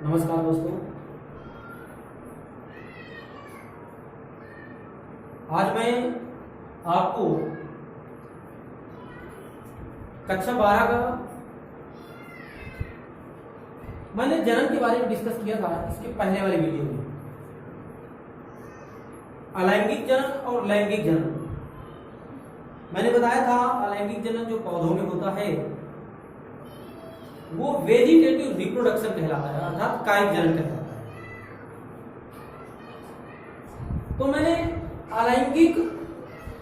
नमस्कार दोस्तों, आज मैं आपको कक्षा 12 का मैंने जनन के बारे में डिस्कस किया था इसके पहले वाले वीडियो में। अलैंगिक जनन और लैंगिक जनन मैंने बताया था। अलैंगिक जनन जो पौधों में होता है वो वेजिटेटिव रिप्रोडक्शन कहलाता है, अर्थात कायिक जनन कहलाता है। तो मैंने अलैंगिक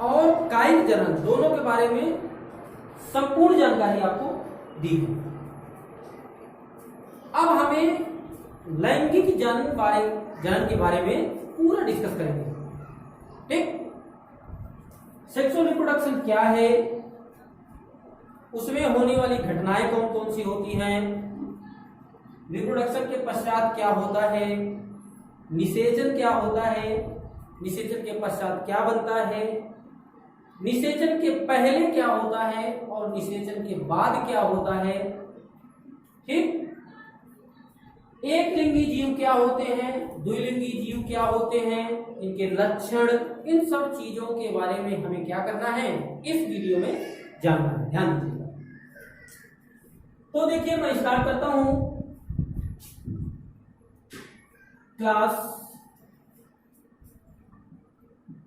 और कायिक जनन दोनों के बारे में संपूर्ण जानकारी आपको दी है। अब हमें लैंगिक जनन के बारे में पूरा डिस्कस करेंगे। ठीक, सेक्सुअल रिप्रोडक्शन क्या है, उसमें होने वाली घटनाएं कौन कौन सी होती हैं, रिप्रोडक्शन के पश्चात क्या होता है, निषेचन क्या होता है, निषेचन के पश्चात क्या बनता है, निषेचन के पहले क्या होता है और निषेचन के बाद क्या होता है। ठीक, एक लिंगी जीव क्या होते हैं, द्विलिंगी जीव क्या होते हैं, इनके लक्षण, इन सब चीजों के बारे में हमें क्या करना है इस वीडियो में जानना है। ध्यान दीजिएगा। तो देखिए, मैं स्टार्ट करता हूं क्लास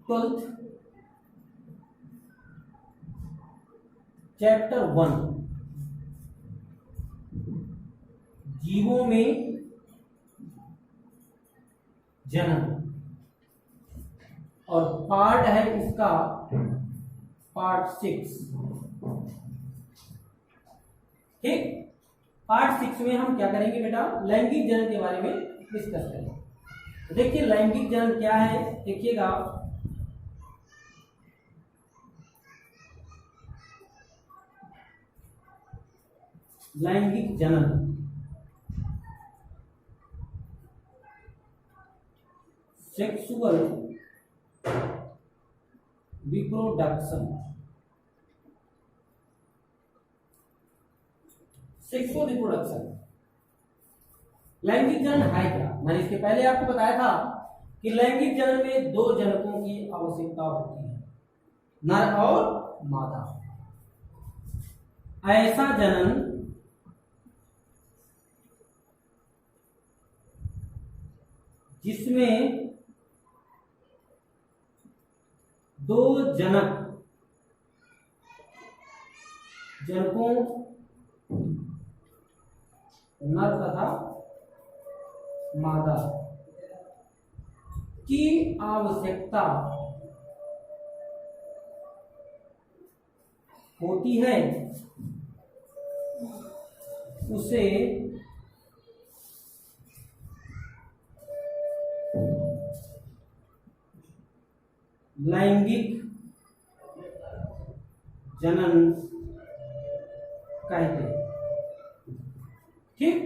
12 चैप्टर 1 जीवों में जनन, और पार्ट है इसका पार्ट 6। ठीक, पार्ट 6 में हम क्या करेंगे बेटा, लैंगिक जनन के बारे में डिस्कस करेंगे। देखिए लैंगिक जनन क्या है, देखिएगा। लैंगिक जनन सेक्सुअल रिप्रोडक्शन। सेक्सुअल रिप्रोडक्शन लैंगिक जनन है क्या? मैंने इसके पहले आपको बताया था कि लैंगिक जनन में दो जनकों की आवश्यकता होती है, नर और मादा। ऐसा जनन जिसमें दो जनकों नर तथा मादा की आवश्यकता होती है, उसे लैंगिक जनन कहते हैं। ठीक,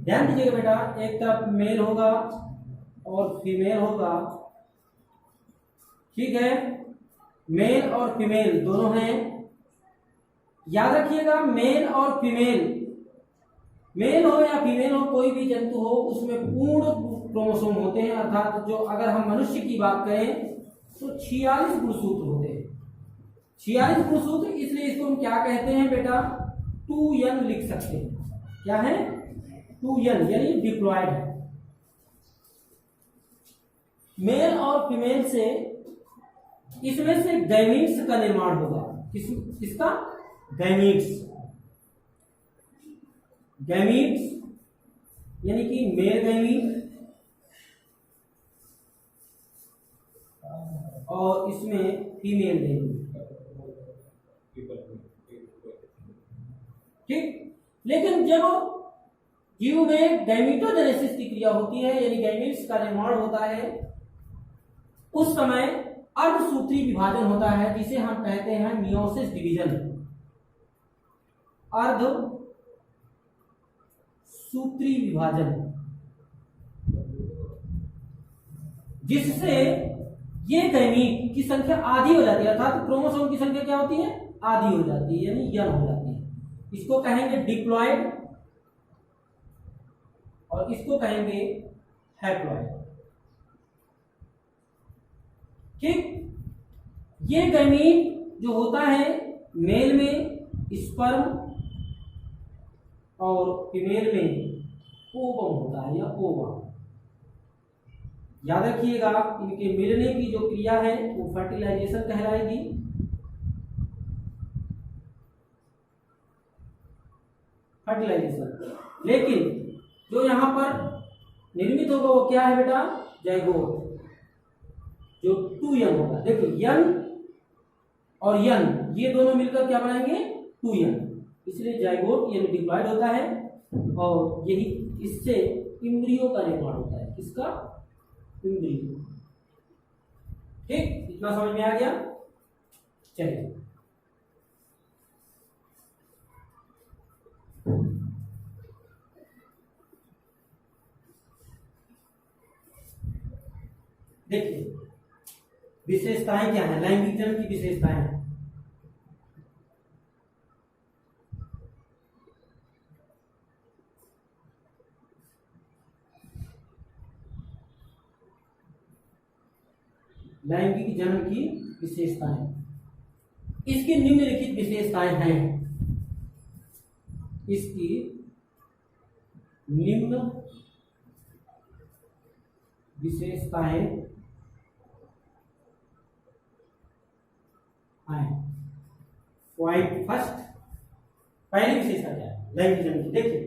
ध्यान दीजिएगा बेटा, एक तरफ मेल होगा और फीमेल होगा। ठीक है, मेल और फीमेल दोनों हैं। याद रखिएगा, मेल और फीमेल, मेल हो या फीमेल हो, कोई भी जंतु हो, उसमें पूर्ण क्रोमोसोम होते हैं। अर्थात जो अगर हम मनुष्य की बात करें तो 46 गुणसूत्र होते हैं। 46 गुणसूत्र, इसलिए इसको हम क्या कहते हैं बेटा, 2n लिख सकते हैं। क्या है? 2n, यानी डिप्लॉयड है। मेल और फीमेल से, इसमें से गैमीट्स का निर्माण होगा। किसका? गैमीट्स। गैमीट्स यानी कि मेल गैमीट और इसमें फीमेल गैमीट। ठीक, लेकिन जब जीव में गैमीटोजेनेसिस की क्रिया होती है, यानी गैमीट्स का निर्माण होता है, उस समय अर्धसूत्री विभाजन होता है, जिसे हम कहते हैं मियोसिस डिवीजन। अर्धसूत्री विभाजन, जिससे ये गैमीट की संख्या आधी हो जाती है, अर्थात क्रोमोसोम की संख्या क्या होती है, आधी हो जाती है, यानी यन हो जाती है। इसको कहेंगे डिप्लॉयड और इसको कहेंगे हैप्लॉइड। ठीक, ये गैमीट जो होता है मेल में स्पर्म और फीमेल में ओवम होता है या ओवा। याद रखिएगा, इनके मिलने की जो क्रिया है वो फर्टिलाइजेशन कहलाएगी। फर्टिलाइजेशन, लेकिन जो यहां पर निर्मित होगा वो क्या है बेटा? जाइगोट, जो 2 यंग होगा। देखो यंग और यंग ये दोनों मिलकर क्या बनाएंगे? 2 यंग, इसलिए जाइगोट यानी डिप्लॉयड होता है और यही इससे इम्ब्रियो का निर्माण होता है। किसका? इम्ब्रियो। ठीक, इतना समझ में आ गया? चलिए देखिए विशेषताएं क्या है, लैंगिक जन्म की विशेषताएं हैं। लैंगिक जन्म की विशेषताएं, इसकी निम्नलिखित विशेषताएं हैं। इसकी निम्न विशेषताएं पॉइंट फर्स्ट, पहली विशेषता क्या है लैंगिक जन्म की? देखिए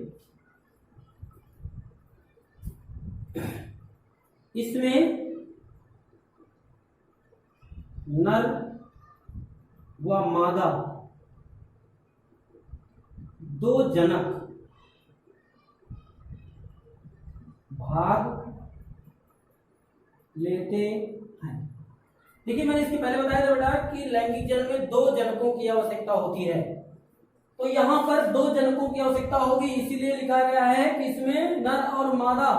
इसमें नर व मादा 2 जनक भाग लेते हैं। देखिए मैंने इसके पहले बताया था बेटा कि लैंगिक जन्म में 2 जनकों की आवश्यकता होती है, तो यहां पर 2 जनकों की आवश्यकता होगी, इसीलिए लिखा गया है कि इसमें नर और मादा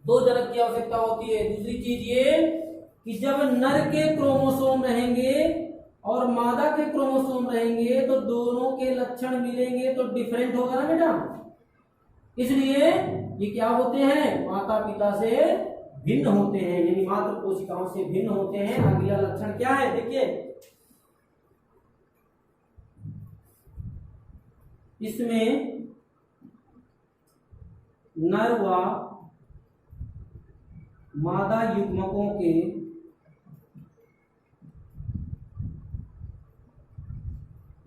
2 जनक की आवश्यकता होती है। दूसरी चीज ये कि जब नर के क्रोमोसोम रहेंगे और मादा के क्रोमोसोम रहेंगे तो दोनों के लक्षण मिलेंगे तो डिफरेंट होगा ना बेटा, इसलिए ये क्या होते हैं? माता पिता से भिन्न होते हैं, यानी मात्र कोशिकाओं से भिन्न होते हैं। अगला लक्षण क्या है? देखिए इसमें नर व मादा युग्मकों के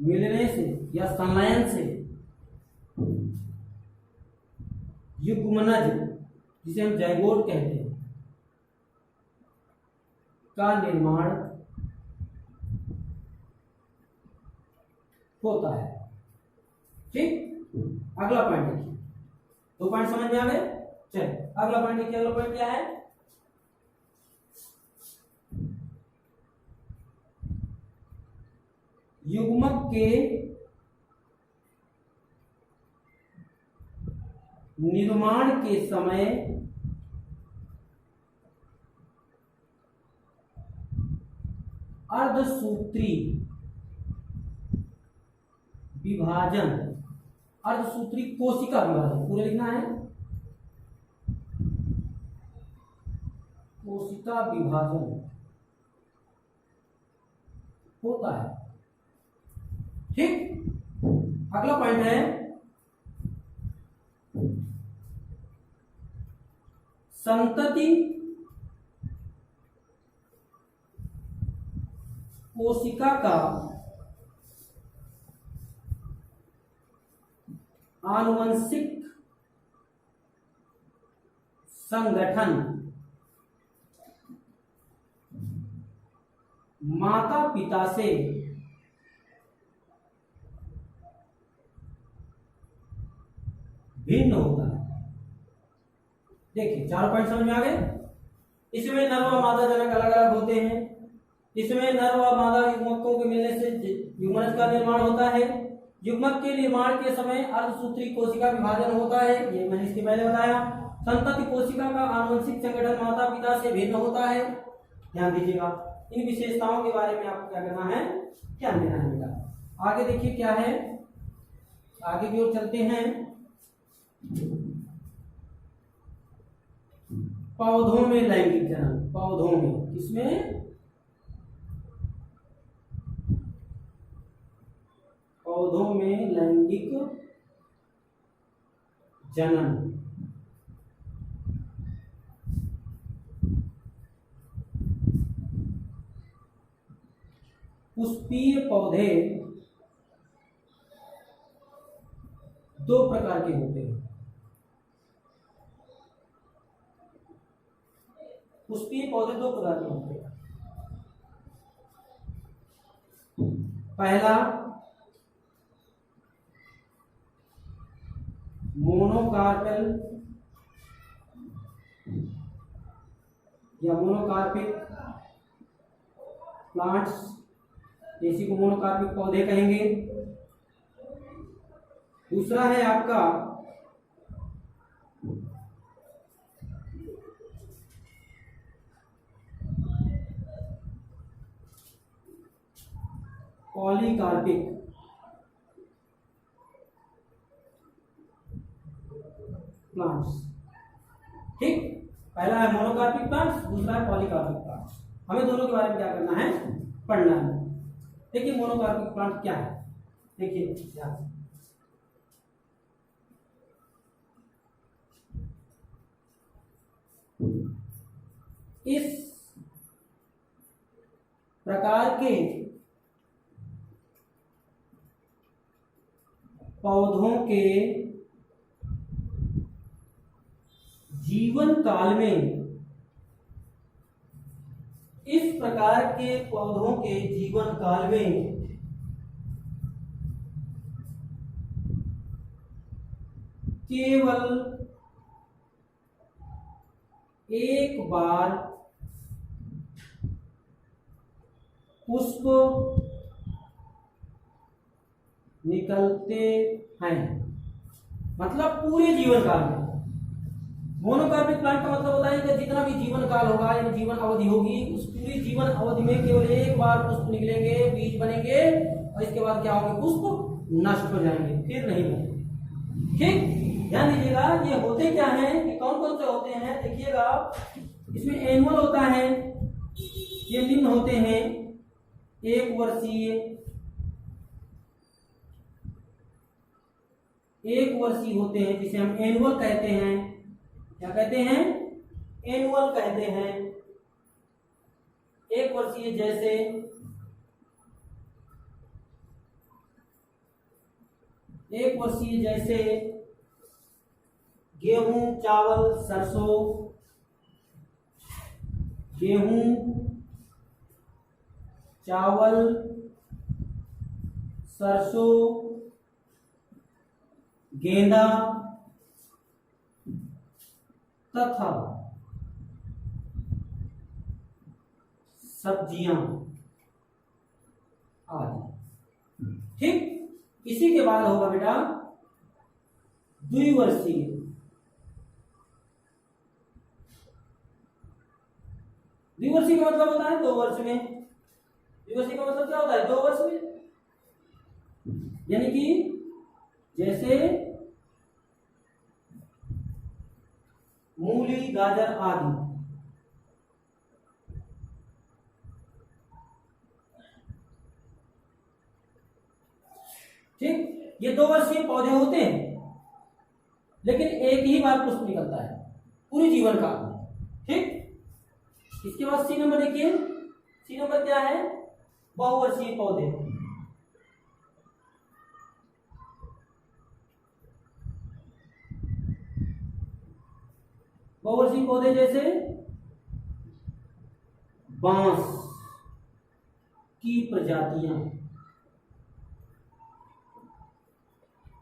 मिलने से या संलयन से युग्मनज, जिसे हम जाइगोट कहते हैं, का निर्माण होता है। ठीक, अगला पॉइंट देखिए, 2 पॉइंट समझ में आ गए? चलिए अगला पॉइंट देखिए। अगला पॉइंट क्या है? युग्मक के निर्माण के समय अर्धसूत्री विभाजन, अर्धसूत्री कोशिका विभाजन, पूरे लिखना है, कोशिका विभाजन होता है। ठीक, अगला पॉइंट है संतति कोशिका का आनुवंशिक संगठन माता पिता से भिन्न होता है। देखिए 4 पॉइंट समझ में आ गए? इसमें नर व मादा जनक अलग अलग होते हैं, इसमें नर व मादा युग्मकों के मिलने से युग्मनज का निर्माण होता है, युग्मक के निर्माण के समय अर्धसूत्री कोशिका विभाजन होता है, ये मैंने इसके पहले बताया। संतति कोशिका का आनुवंशिक संगठन माता पिता से भिन्न होता है। ध्यान दीजिएगा, इन विशेषताओं के बारे में आपको क्या करना है, ध्यान देना है बेटा। आगे देखिए क्या है, आगे की ओर चलते हैं। पौधों में लैंगिक जनन, पौधों में, किसमें? पौधों में लैंगिक जनन। पुष्पीय पौधे दो प्रकार के होते हैं। पुष्पीय पौधे दो प्रकार के होते हैं। पहला मोनोकार्पेल या मोनोकार्पिक प्लांट्स, इसी को मोनोकार्पिक पौधे कहेंगे। दूसरा है आपका पॉलीकार्पिक प्लांट्स। ठीक, पहला है मोनोकार्पिक प्लांट्स, दूसरा है पॉलीकार्पिक प्लांट्स। हमें दोनों के बारे में क्या करना है? पढ़ना है। देखिए मोनोकार्पिक प्लांट क्या है, देखिए ध्यान से। इस प्रकार के पौधों के जीवन काल में, इस प्रकार के पौधों के जीवन काल में केवल एक बार पुष्प निकलते हैं, मतलब पूरे जीवन काल में। मोनोकार्पिक प्लांट का मतलब होता है कि जितना भी जीवन काल होगा यानी जीवन अवधि होगी, उस पूरी जीवन अवधि में केवल एक बार पुष्प निकलेंगे, बीज बनेंगे और इसके बाद क्या होंगे? पुष्प नष्ट हो जाएंगे, फिर नहीं बनेंगे। ठीक, ध्यान दीजिएगा। ये होते क्या हैं, ये कौन कौन से होते हैं देखिएगा। इसमें एनुअल होता है, ये निम्न होते हैं। एक वर्षीय होते हैं जिसे हम एनुअल कहते हैं। क्या कहते हैं? एनुअल कहते हैं। एक वर्षीय जैसे गेहूं, चावल, सरसों, गेहूं, चावल, सरसों, गेंदा तथा सब्जियां आदि। ठीक, इसी के बाद होगा बेटा द्विवर्षीय। द्विवर्षीय का मतलब होता है 2 वर्ष में। द्विवर्षीय का मतलब क्या होता है? 2 वर्ष में, यानी कि जैसे मूली, गाजर आदि। ठीक, ये 2 वर्षीय पौधे होते हैं, लेकिन एक ही बार पुष्प निकलता है पूरी जीवन काल में। ठीक, इसके बाद सी नंबर देखिए। सी नंबर क्या है? बहुवर्षीय पौधे। बहुवर्षीय पौधे जैसे बांस की प्रजातियां।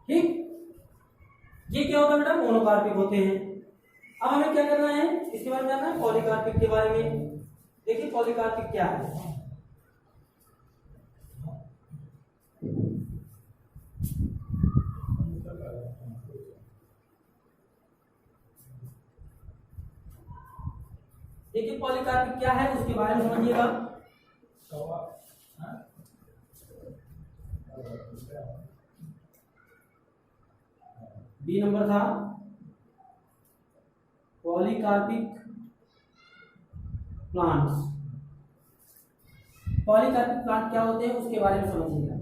ठीक, ये क्या होगा बेटा? मोनोकार्पिक होते हैं। अब हमें क्या करना है? इसके बारे में जानना है पॉलीकार्पिक के बारे में। देखिए पॉलीकार्पिक क्या है। देखिए पॉलीकार्पिक क्या है उसके बारे में समझिएगा। बी नंबर था पॉलीकार्पिक प्लांट्स। पॉलीकार्पिक प्लांट क्या होते हैं उसके बारे में समझिएगा।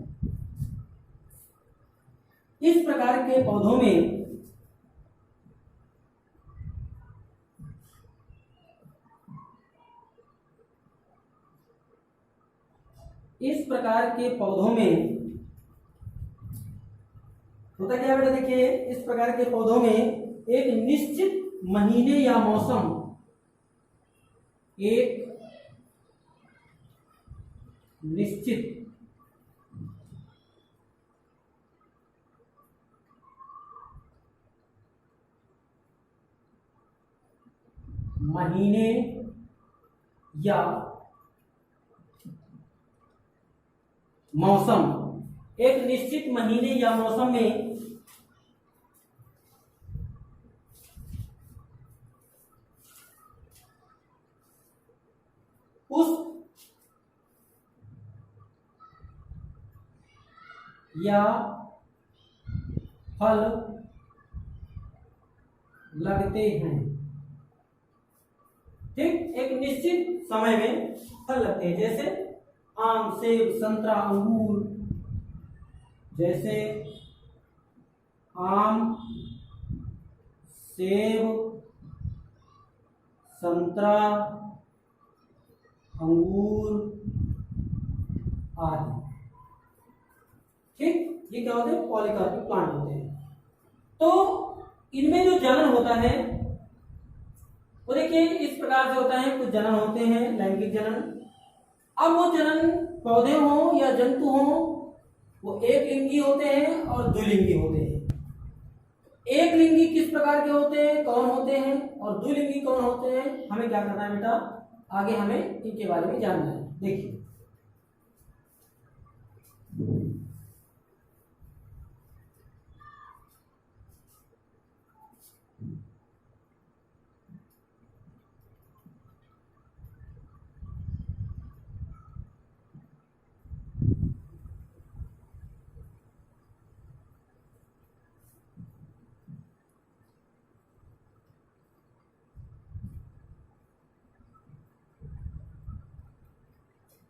इस प्रकार के पौधों में होता क्या है बेटा, देखिए इस प्रकार के पौधों में एक निश्चित महीने या मौसम, एक निश्चित महीने या मौसम, एक निश्चित महीने या मौसम में पुष्प या फल लगते हैं। ठीक, एक निश्चित समय में फल लगते हैं, जैसे आम, सेब, संतरा, अंगूर। जैसे आम, सेब, संतरा, अंगूर आदि। ठीक, ये क्या होते हैं, पॉलीकार्पिक प्लांट होते हैं। तो इनमें जो जनन होता है वो देखिए इस प्रकार से होता है। कुछ जनन होते हैं लैंगिक जनन। अब वो जनन पौधे हों या जंतु हों, वो एक लिंगी होते हैं और द्विलिंगी होते हैं। एक लिंगी किस प्रकार के होते हैं, कौन होते हैं, और द्विलिंगी कौन होते हैं, हमें क्या करना है बेटा, आगे हमें इनके बारे में जानना है। देखिए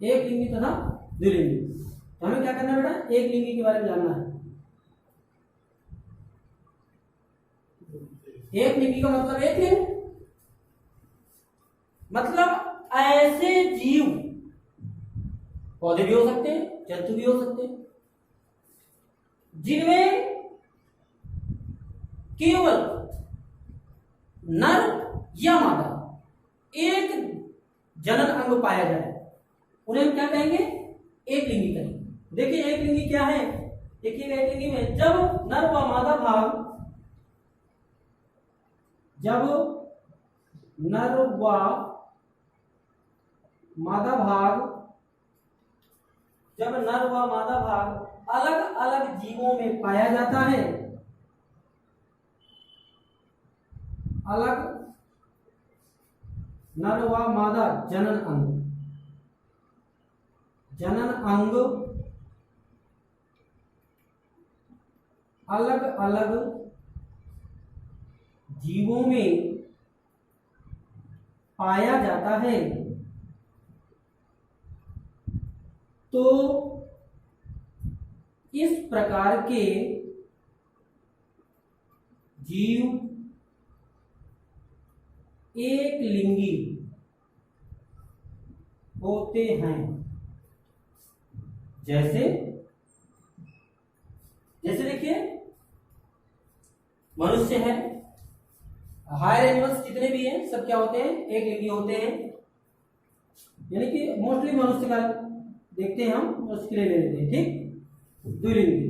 एक लिंगी तथा द्विलिंगी। तो हमें क्या करना है बेटा, एक लिंगी के बारे में जानना है। एक लिंगी का मतलब एक लिंग, मतलब ऐसे जीव, पौधे भी हो सकते हैं, जंतु भी हो सकते हैं, जिनमें केवल नर या मादा एक जनन अंग पाया जाए, उन्हें हम क्या कहेंगे, एक लिंगी कहेंगे। देखिए एक लिंगी क्या है, देखिएगा एक लिंगी में जब नर व मादा भाग, जब नर व मादा भाग, जब नर व मादा भाग अलग अलग जीवों में पाया जाता है, अलग नर व मादा जनन अंग, जनन अंग अलग अलग जीवों में पाया जाता है, तो इस प्रकार के जीव एक लिंगी होते हैं। जैसे जैसे देखिए मनुष्य है, हायर एनिमल्स जितने भी हैं सब क्या होते हैं, एक लिंगी होते हैं। यानी कि मोस्टली मनुष्य का देखते हैं हम, उसके लिए ले लेते हैं। ठीक, द्विलिंगी,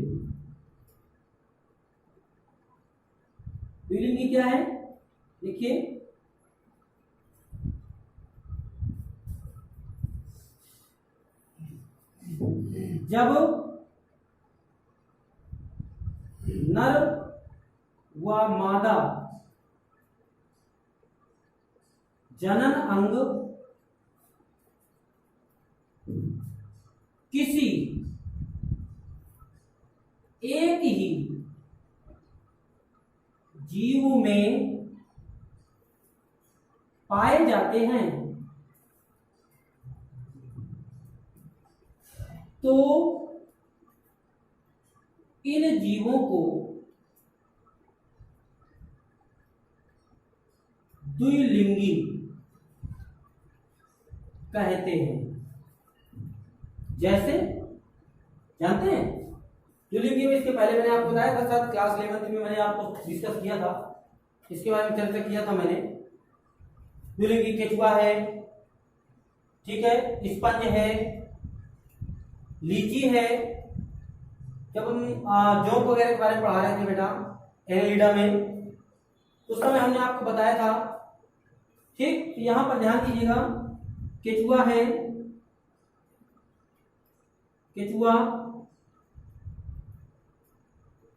द्विलिंगी क्या है, देखिए जब नर व मादा जनन अंग किसी एक ही जीव में पाए जाते हैं, तो इन जीवों को द्विलिंगी कहते हैं। जैसे जानते हैं द्विलिंगी में, इसके पहले मैंने आपको बताया था शायद क्लास 11th में मैंने आपको डिस्कस किया था, इसके बारे में चर्चा किया था मैंने। द्विलिंगी केचुआ है, ठीक है, स्पंज है, लीची है। जब हम जोंक वगैरह के बारे में पढ़ा रहे थे बेटा एनेलिडा में, उस समय हमने आपको बताया था, ठीक। तो यहां पर ध्यान दीजिएगा, केचुआ है, केचुआ,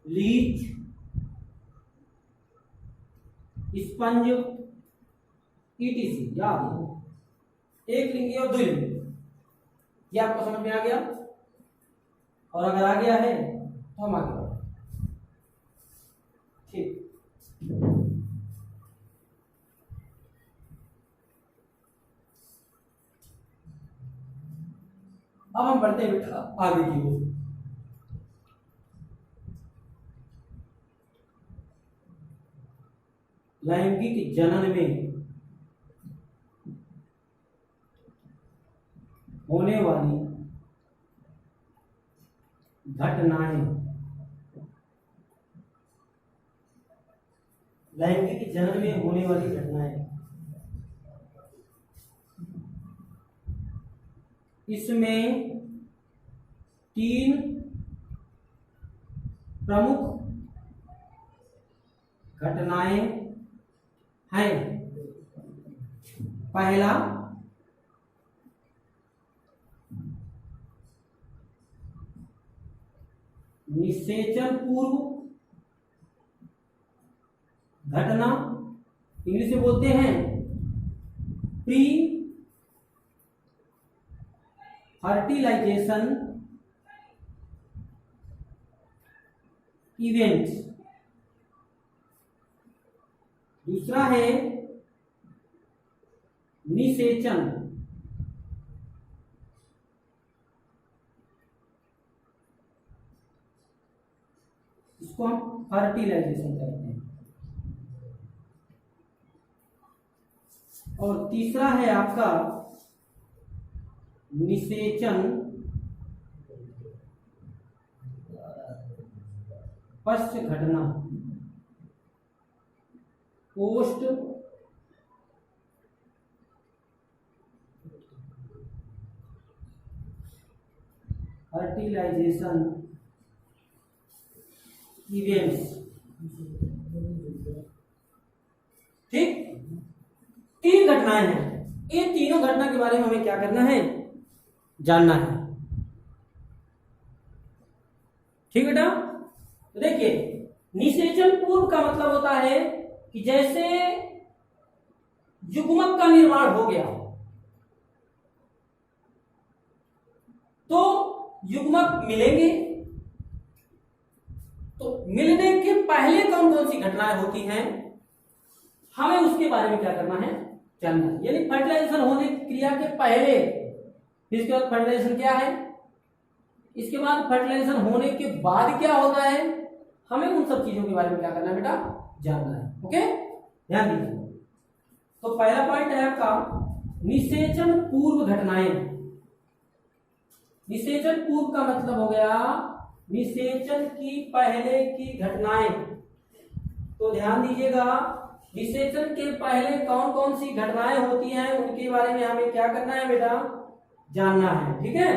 लीच, स्पंज, ईटीसी, याद है, एक लिंगी और द्विलिंगी। ये आपको समझ में आ गया? और अगर आ गया है तो हम आगे बढ़े, ठीक। अब हम बढ़ते हैं बेटा आगे की ओर। लैंगिक जनन में होने वाली घटनाएं, लैंगिक जनन में होने वाली घटनाएं, इसमें 3 प्रमुख घटनाएं हैं। पहला, निषेचन पूर्व घटना, इंग्लिश में बोलते हैं प्री फर्टिलाइजेशन इवेंट। दूसरा है निषेचन, इसको हम फर्टिलाइजेशन कहते हैं। और तीसरा है आपका निषेचन पश्च घटना, पोस्ट फर्टिलाइजेशन इवेंट्स, ठीक। 3 घटनाएं हैं, इन तीनों घटना के बारे में हमें क्या करना है, जानना है, ठीक बेटा। तो देखिए, निषेचन पूर्व का मतलब होता है कि जैसे युग्मक का निर्माण हो गया तो युग्मक मिलेंगे, तो मिलने के पहले कौन कौन सी घटनाएं होती हैं, हमें उसके बारे में क्या करना है, जानना है। यानी फर्टिलाइजेशन होने की क्रिया के पहले, फिर इसके बाद फर्टिलाइजेशन क्या है, इसके बाद फर्टिलाइजेशन होने के बाद क्या होता है, हमें उन सब चीजों के बारे में क्या करना है बेटा, जानना है। ओके, ध्यान दीजिए। तो पहला पॉइंट है आपका निषेचन पूर्व घटनाएं। निषेचन पूर्व का मतलब हो गया निषेचन की पहले की घटनाएं। तो ध्यान दीजिएगा, निषेचन के पहले कौन कौन सी घटनाएं होती हैं, उनके बारे में हमें क्या करना है बेटा, जानना है, ठीक है।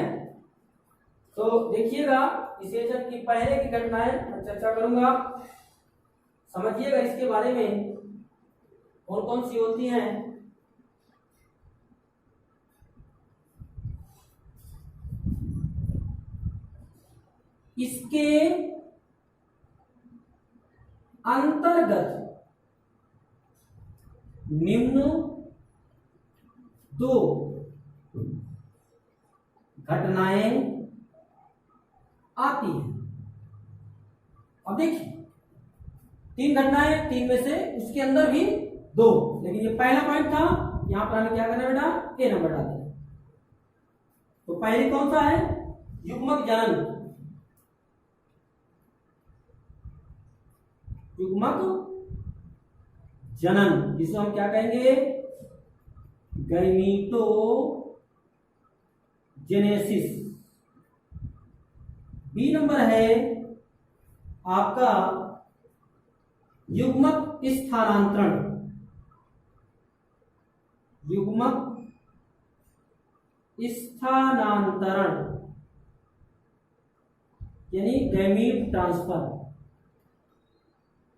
तो देखिएगा, निषेचन की पहले की घटनाएं मैं चर्चा करूंगा, समझिएगा इसके बारे में कौन कौन सी होती हैं। इसके अंतर्गत निम्न 2 घटनाएं आती हैं। अब देखिए, 3 घटनाएं, 3 में से उसके अंदर भी 2, लेकिन ये पहला पॉइंट था, यहां पर हमें क्या करना है बेटा, ए नंबर डाल देना। तो पहली कौन सा है, युग्मक जनन, युग्मक जनन जिसे हम क्या कहेंगे, गैमीटोजेनेसिस। बी नंबर है आपका युग्मक स्थानांतरण, युग्मक स्थानांतरण यानी गैमीट ट्रांसफर,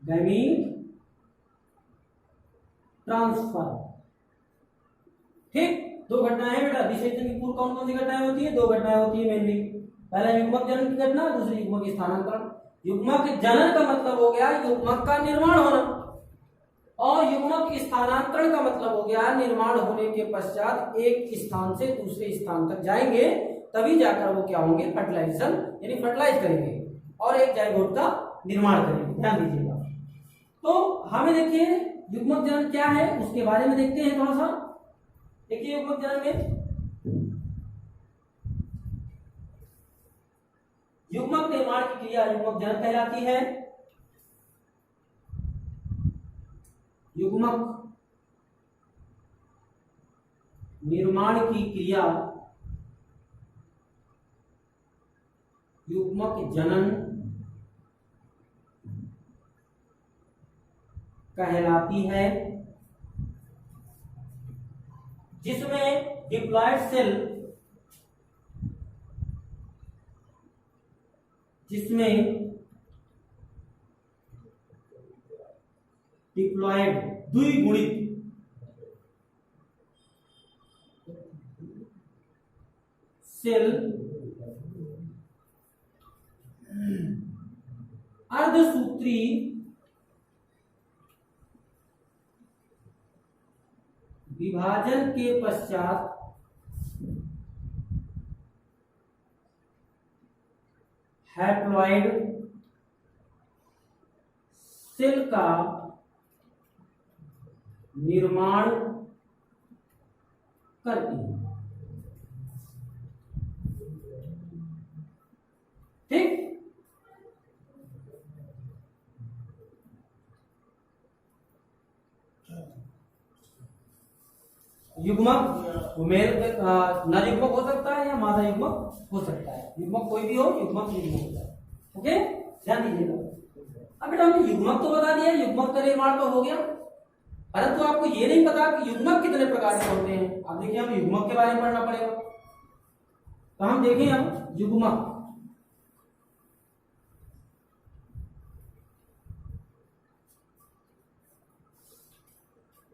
गैमीट ट्रांसफर। ठीक, दो घटनाएं हैं बेटा, निषेचन की पूर्व कौन कौन सी घटनाएं होती है, दो घटनाएं होती है मेनली। पहला युग्मक जनन की घटना, दूसरी युग्मक स्थानांतरण। युग्मक जनन का मतलब हो गया युग्मक का निर्माण होना, और युग्मक स्थानांतरण का मतलब हो गया निर्माण होने के पश्चात एक स्थान से दूसरे स्थान तक जाएंगे, तभी जाकर वो क्या होंगे, फर्टिलाइजेशन यानी फर्टिलाइज करेंगे और एक जाइगोट का निर्माण करेंगे। ध्यान दीजिएगा। तो हमें देखिए युग्मक जनन क्या है उसके बारे में देखते हैं थोड़ा सा। देखिए युग्मक जनन में युग्मक निर्माण की क्रिया युग्मक जनन कहलाती है। युग्मक निर्माण की क्रिया युग्मक जनन कहलाती है, जिसमें डिप्लॉयड सेल, जिसमें डिप्लॉयड द्विगुणित सेल अर्धसूत्री विभाजन के पश्चात हैप्लॉयड सेल का निर्माण करती है। ठीक, युग्मक नर युग्मक हो सकता है या मादा युग्मक हो सकता है, युग्मक कोई भी हो, युग्मक युग्मक होता है। ओके, ध्यान दीजिएगा। अब बेटा हमने युग्मक तो बता दिया, युग्मक का निर्माण तो हो गया, परंतु आपको ये नहीं पता कि युग्मक कितने प्रकार के होते हैं। अब देखिए हम युग्मक के बारे में पढ़ना पड़ेगा, तो हम देखें अब युग्मक।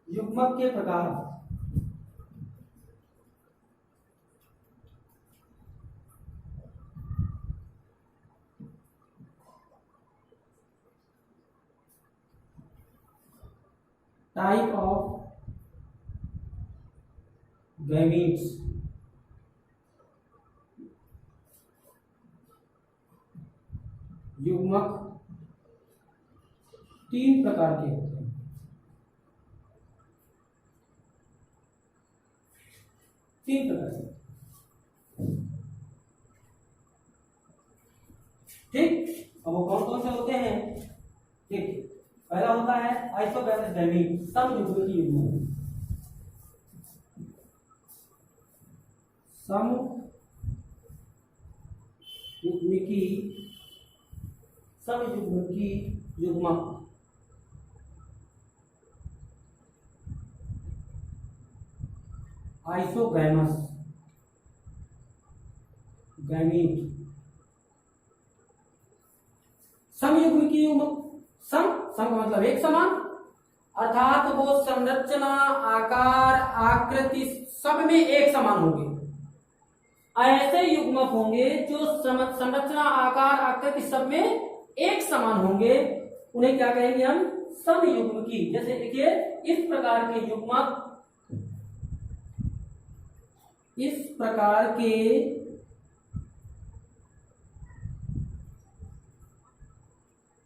युग्मक के प्रकार, टाइप ऑफ गैमीट्स। युग्मक तीन प्रकार के होते हैं। तीन प्रकार के, ठीक। अब वो कौन कौन से होते हैं, ठीक। पहला होता है आइसोबैलेंस गैमीट, समयुग्मकी युग्मक, समयुग्मकी युग्मक। आइसोगैमस गैमीट, समयुग्मकी युग्मक। सम का मतलब एक समान, अर्थात वो संरचना, आकार, आकृति सब में एक समान होंगे। ऐसे युग्मक होंगे जो संरचना, आकार, आकृति सब में एक समान होंगे, उन्हें क्या कहेंगे हम, समयुग्मकी। जैसे देखिए इस प्रकार के युग्मक, इस प्रकार के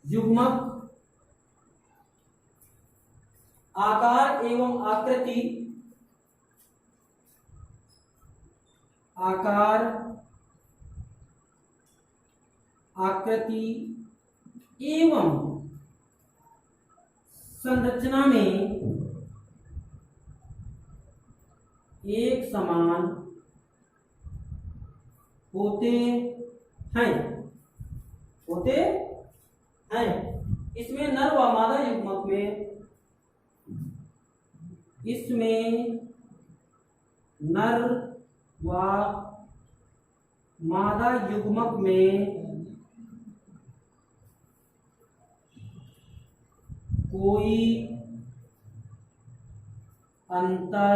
युग्मक आकार एवं आकृति, आकार आकृति एवं संरचना में एक समान होते हैं इसमें नर व मादा युग्मक में नर व मादा युग्मक में कोई अंतर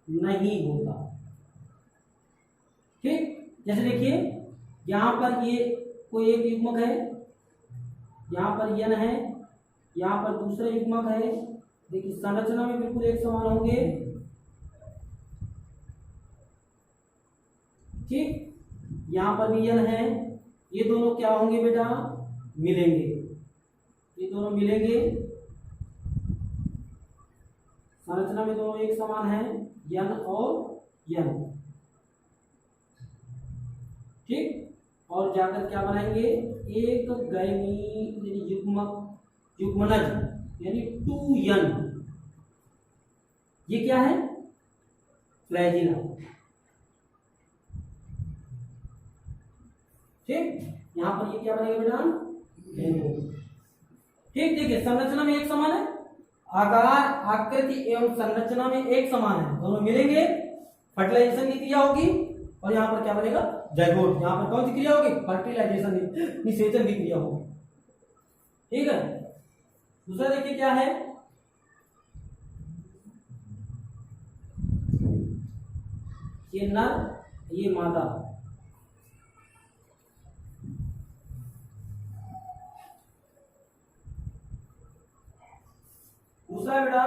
नहीं होता। ठीक, जैसे देखिए यहां पर ये कोई एक युग्मक है, यहां पर यन है, यहां पर दूसरा युग्मक है। देखिए संरचना में बिल्कुल एक समान होंगे। ठीक, यहां पर भी यन है, ये दोनों क्या होंगे बेटा, मिलेंगे, ये दोनों मिलेंगे। संरचना में दोनों एक समान है, यन और यन। ठीक, और जाकर क्या बनाएंगे, एक गैनी युग्मनज यानी 2n। ये क्या है, फ्लैजिला। ठीक, यहां पर ये क्या बनेगा बेटा, ठीक। देखिए संरचना में एक समान है, आकार आकृति एवं संरचना में एक समान है, दोनों मिलेंगे, फर्टिलाइजेशन की क्रिया होगी और यहाँ पर क्या बनेगा, जाइगोट। यहाँ पर कौन सी क्रिया होगी, फर्टिलाइजेशन, निषेचन की क्रिया होगी। ठीक है, दूसरा देखिए क्या है, ये नर ये मादा। दूसरा बेटा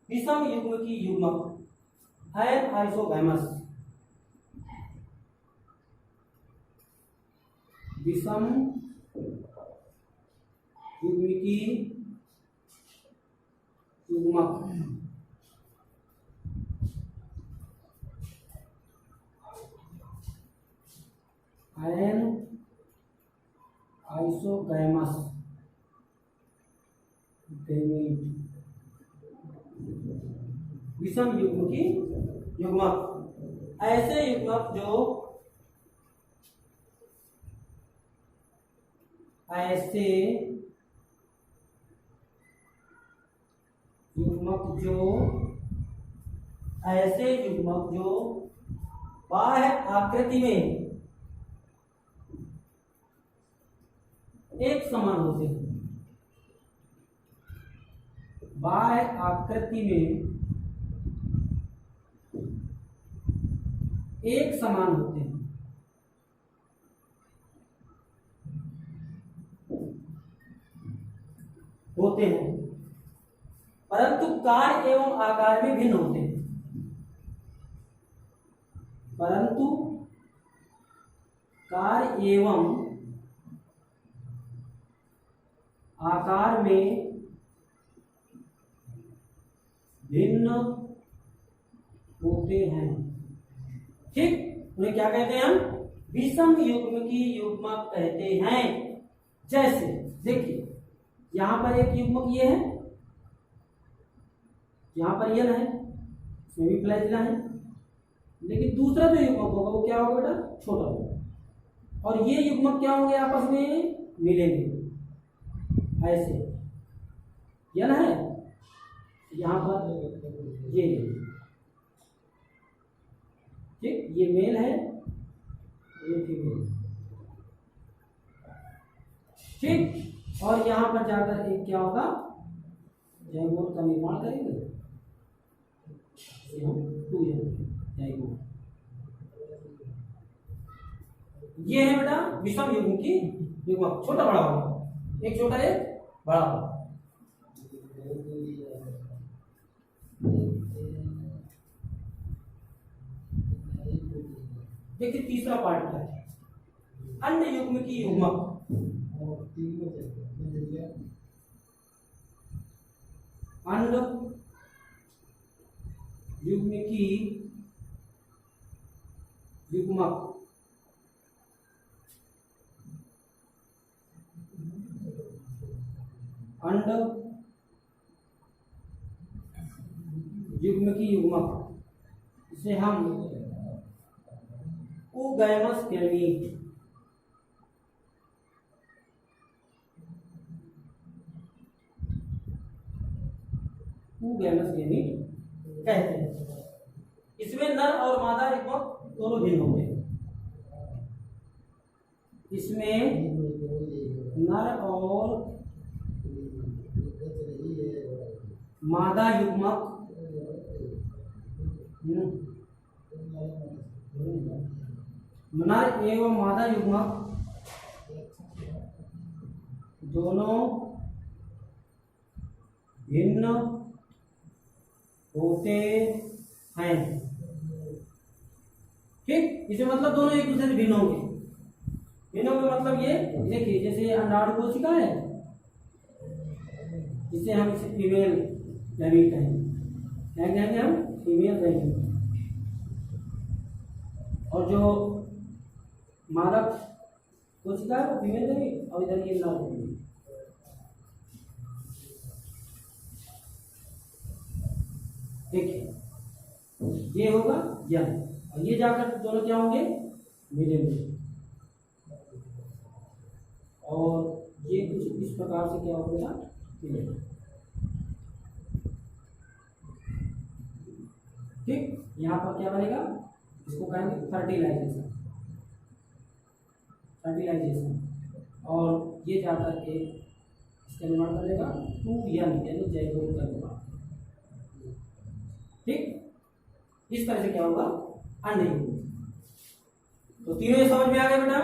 विषम युग्म की युग्मक एन आइसोगैमस। विषम युग्म की युग्मक एन आइसोगैमस विषम युग्म की युग्मक, ऐसे युग्मक जो बाह्य आकृति में एक समान होते हैं, बाह्य आकृति में एक समान होते हैं, परंतु कार्य एवं आकार में भिन्न होते हैं, परंतु कार्य एवं आकार में भिन्न होते हैं। ठीक, उन्हें क्या कहते हैं हम, विषम युग्म की युग्मक कहते हैं। जैसे देखिए यहां पर एक युग्मक ये है, यहां पर यह है, इसमें भी फ्लैजिला है, लेकिन दूसरा जो युग्मक होगा वो क्या होगा बेटा, छोटा होगा, और ये युग्मक क्या होंगे, आपस में मिलेंगे ऐसे। यह है, यहां पर ये ठीक, ये मेल है, ये फीमेल। ठीक, और यहां पर जाकर एक क्या होगा, जाइगोट का निर्माण करेंगे, जाइगोट। ये है बेटा विषम युग्म की युग्मक, छोटा बड़ा होगा, एक छोटा एक बड़ा होगा। देखिए तीसरा पार्ट क्या है, अन्य युग्म की युग्मक। अंड युग्म की युग्मक अंड युग्म की युग्मक, इसे हम उगैमस गैमीट, उगैमस गैमीट कहते हैं। इसमें नर और मादा युग्मक दोनों भिन्न होंगे। इसमें नर और मादा युग्मक नर एवं मादा युग्मक दोनों भिन्न होते हैं। ठीक, इसे मतलब दोनों एक दूसरे से भिन्न होंगे। भिन्न होंगे मतलब ये देखिए, जैसे अंडाणु कोशिका है, जिसे हम इसे फीमेल गैमीट कहेंगे, क्या कहेंगे हम? Female gamete. और जो मादा कोशिका है वो फीमेल गैमीट, और इधर ये नर गैमीट। देखिए ये होगा यंग, और ये जाकर दोनों क्या होंगे? मिले मिले। और ये कुछ इस प्रकार से क्या होगा? मिलेगा। ठीक, यहाँ पर क्या बनेगा? इसको कहेंगे फर्टिलाइजेशन, फर्टिलाइजेशन। और ये जाकर के इसका निर्माण कर लेगा 2 यंग, यानी जैगोट का निर्माण। ठीक, इस तरह से क्या होगा? अंड युग्म। तो तीनों समझ में आ गए बेटा?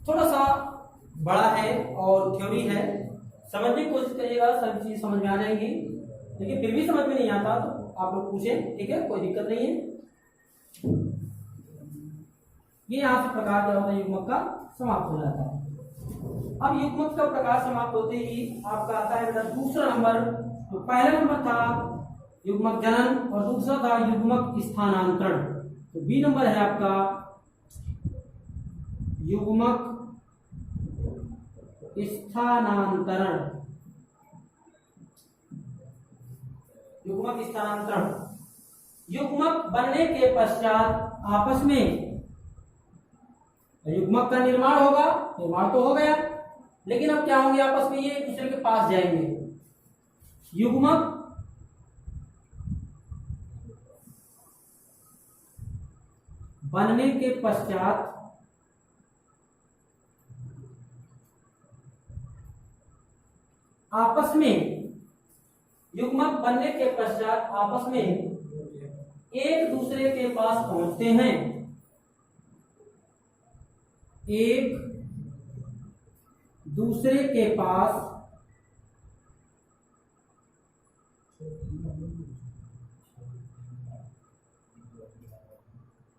थोड़ा सा बड़ा है और थ्योरी है, समझने की कोशिश करिएगा, सभी चीज समझ में आ जाएगी। लेकिन फिर भी समझ में नहीं आता तो आप लोग पूछें, ठीक है, कोई दिक्कत नहीं है। ये यहाँ से प्रकार क्या होता है? युग्मक का समाप्त हो जाता है। अब युग्मक का प्रकार समाप्त होते ही आपका आता है बेटा दूसरा नंबर। तो पहला नंबर था युग्मक जनन और दूसरा था युग्मक स्थानांतरण। तो बी नंबर है आपका युग्मक स्थानांतरण। युग्मक स्थानांतरण, युग्मक बनने के पश्चात आपस में युग्मक का निर्माण होगा। निर्माण तो हो गया, लेकिन अब क्या होंगे? आपस में ये एक दूसरे के पास जाएंगे। युग्मक बनने के पश्चात आपस में, युग्मक बनने के पश्चात आपस में एक दूसरे के पास पहुंचते हैं। एक दूसरे के पास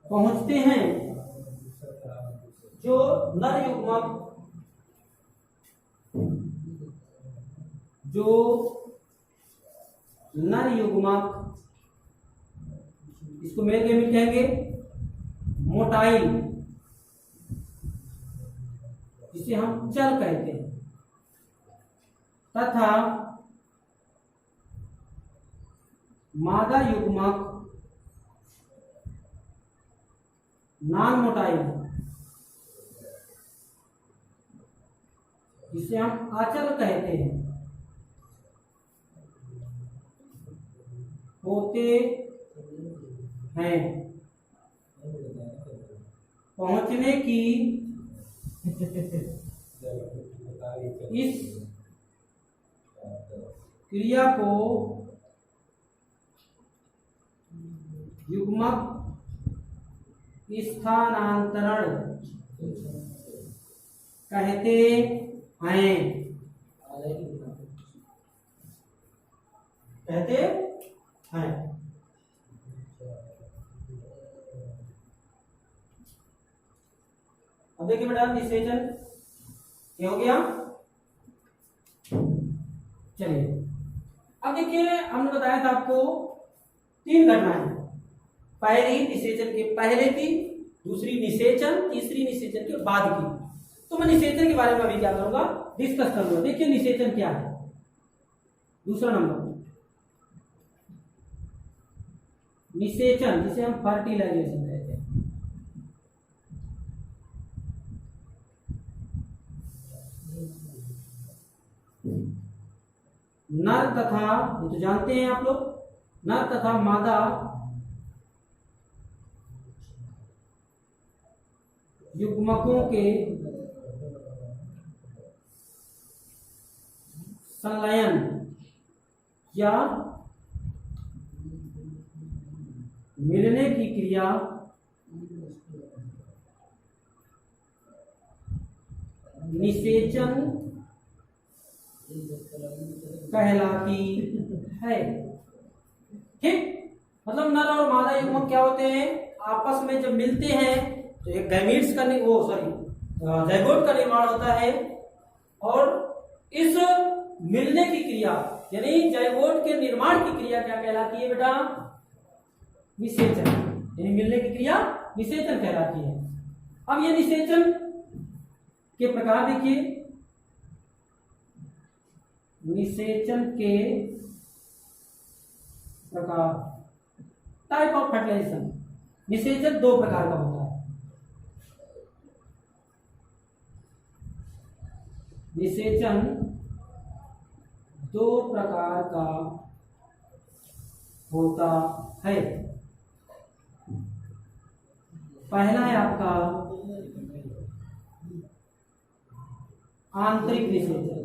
पहुंचते हैं। जो नर युग्मक इसको मेल गैमीट कहेंगे, मोटाइल, जिसे हम चल कहते हैं, तथा मादा युग्मक नॉन मोटाइल, जिसे हम अचल कहते हैं, होते हैं। पहुंचने की इस क्रिया को युग्मक स्थानांतरण कहते हैं। कहते हैं। अब देखिए बेटा, निषेचन क्या हो गया? चलिए अब देखिए, हमने बताया था आपको 3 घटनाएं। पहली निषेचन के पहले की, दूसरी निषेचन, तीसरी निषेचन के बाद की। तो मैं निषेचन के बारे में अभी क्या करूंगा, डिस्कस करूंगा। देखिए निषेचन क्या है। दूसरा नंबर निषेचन, जिसे हम फर्टिलाइजेशन कहते हैं। नर तथा, ये तो जानते हैं आप लोग, नर तथा मादा युग्मकों के संलयन या मिलने की क्रिया निषेचन कहलाती है। ठीक, मतलब नर और मादा युग्मक क्या होते हैं, आपस में जब मिलते हैं तो एक गैमीट्स का जाइगोट का निर्माण होता है, और इस मिलने की क्रिया यानी जाइगोट के निर्माण की क्रिया क्या कहलाती है बेटा, निषेचन। यानी मिलने की क्रिया निषेचन कहलाती है। अब ये निषेचन के प्रकार देखिए, निषेचन के प्रकार, टाइप ऑफ फर्टिलाइजेशन। निषेचन दो प्रकार का होता है। निषेचन दो प्रकार का होता है। पहला है आपका आंतरिक निषेचन,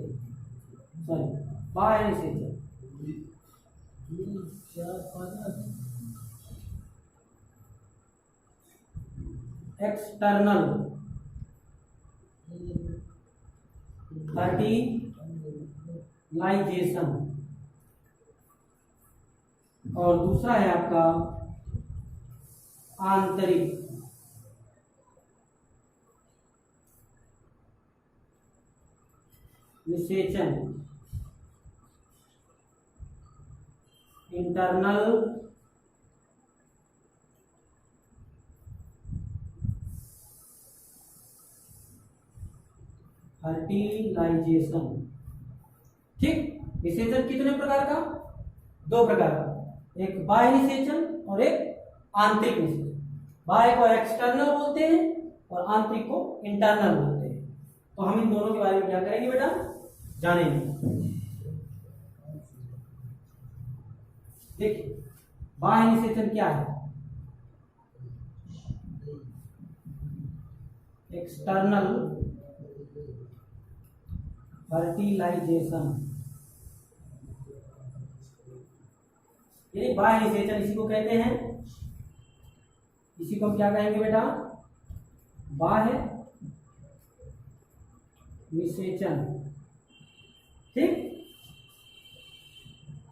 सॉरी बाह्य निषेचन। एक्सटर्नल फर्टिलाइजेशन, और दूसरा है आपका आंतरिक निषेचन, इंटरनल फर्टिलाइजेशन। ठीक, निषेचन कितने प्रकार का, दो प्रकार का, एक बाह्य निषेचन और एक आंतरिक निषेचन। बाह्य को एक्सटर्नल बोलते हैं और आंतरिक को इंटरनल बोलते हैं। तो हम इन दोनों के बारे में क्या करेंगे बेटा, जानेंगे। देखिए बाह्य निषेचन क्या है, एक्सटर्नल फर्टिलाइजेशन, यानी बाह्य निषेचन इसी को कहते हैं। इसी को हम क्या कहेंगे बेटा, बाह्य निषेचन। ठीक,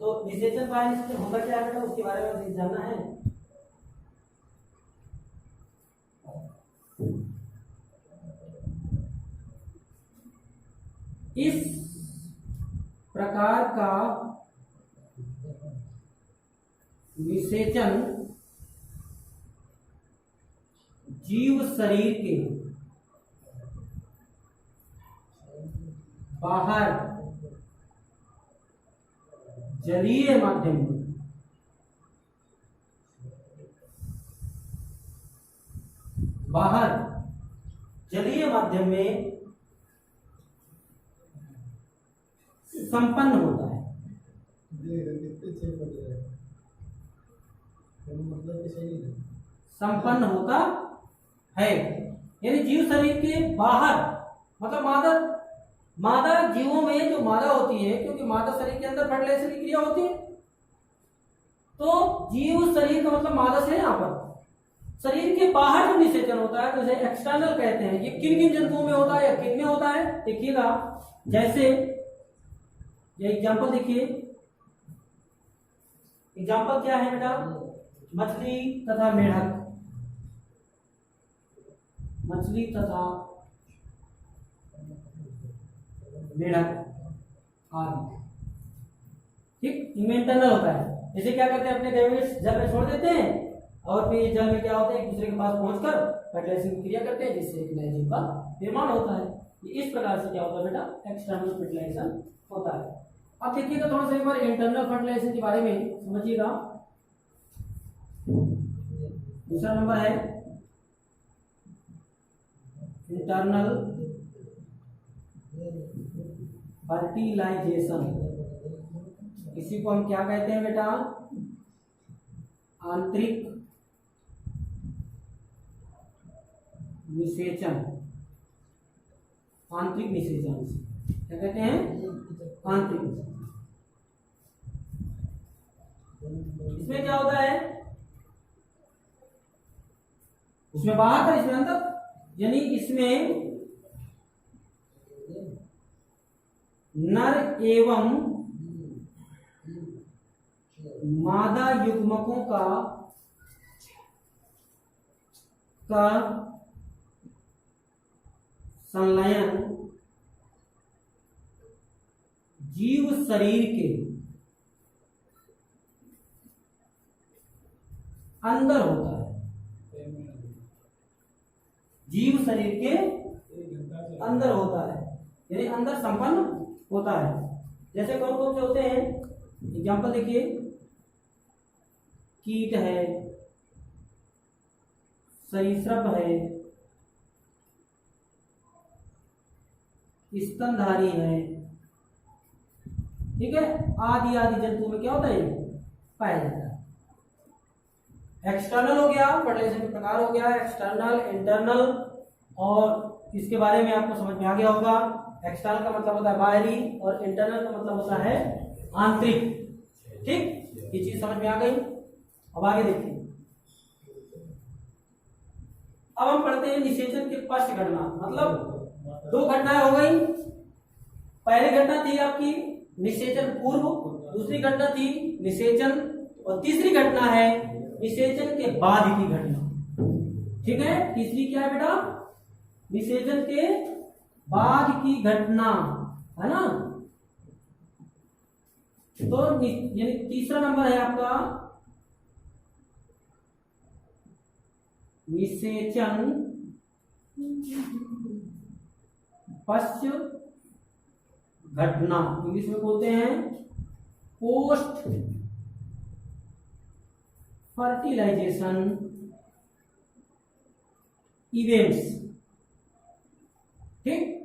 तो निषेचन बाह्य निषेचन होता क्या है बेटा, उसके बारे में हमें जानना है। इस प्रकार का निषेचन जीव शरीर के बाहर जलीय माध्यम में संपन्न होता है। संपन्न होता है, यानी जीव शरीर के बाहर, मतलब मादा जीवों में जो मादा होती है, क्योंकि मादा शरीर के अंदर फर्टिलाइजेशन की क्रिया होती है, तो जीव शरीर का मतलब मादा से यहाँ पर शरीर के बाहर जो निषेचन होता है, जैसे एक्सटर्नल कहते हैं। ये किन किन जंतुओं में होता है या किन में होता है, देखिएगा। जैसे ये एग्जाम्पल देखिए, एग्जाम्पल क्या है बेटा, मछली तथा मेढक, मछली तथा मेढक आदि। ठीक, इनमें इंटरनल होता है। जैसे क्या करते हैं, अपने गैमेट्स जल में छोड़ देते हैं और फिर ये जल में क्या होता है, एक दूसरे के पास पहुंचकर फर्टिलाइजेशन की क्रिया करते हैं, जिससे एक नए जीव का निर्माण होता है। इस प्रकार से क्या होता है बेटा, एक्सटर्नल फर्टिलाइजेशन होता है। अब देखिएगा थोड़ा सा एक बार इंटरनल फर्टिलाइजेशन के बारे में समझिएगा। दूसरा नंबर है इंटरनल फर्टिलाइजेशन। इसी को हम क्या कहते हैं बेटा, आंतरिक निषेचन। आंतरिक निषेचन क्या कहते हैं, आंतरिक। इसमें क्या होता है, उसमें बाहर था, इसमें अंदर, यानी इसमें नर एवं मादा युग्मकों का संलयन जीव शरीर के अंदर होता है। जीव शरीर के अंदर होता है, यानी अंदर संपन्न होता है। जैसे कौन कौन से होते हैं, एग्जाम्पल देखिए, कीट है, सरीसृप है, स्तनधारी है, ठीक है, आदि आदि जंतु में क्या होता है, पाया जाता है। एक्सटर्नल हो गया, फर्टिलाइजेशन के प्रकार हो गया, एक्सटर्नल, इंटरनल, और इसके बारे में आपको समझ में आ गया होगा। एक्सटर्नल का मतलब होता है बाहरी और इंटरनल का मतलब होता है आंतरिक। ठीक, ये चीज समझ में आ गई। अब आगे देखिए, अब हम पढ़ते हैं निषेचन के पश्च घटना। मतलब दो घटनाएं हो गई। पहली घटना थी आपकी निषेचन पूर्व, दूसरी घटना थी निषेचन, और तीसरी घटना है निषेचन के बाद की घटना। ठीक है, तीसरी क्या है बेटा, निषेचन के बाद की घटना, है ना। तो यानी तीसरा नंबर है आपका निषेचन पश्च घटना, इंग्लिश में बोलते हैं पोस्ट फर्टिलाइजेशन इवेंट्स। ठीक,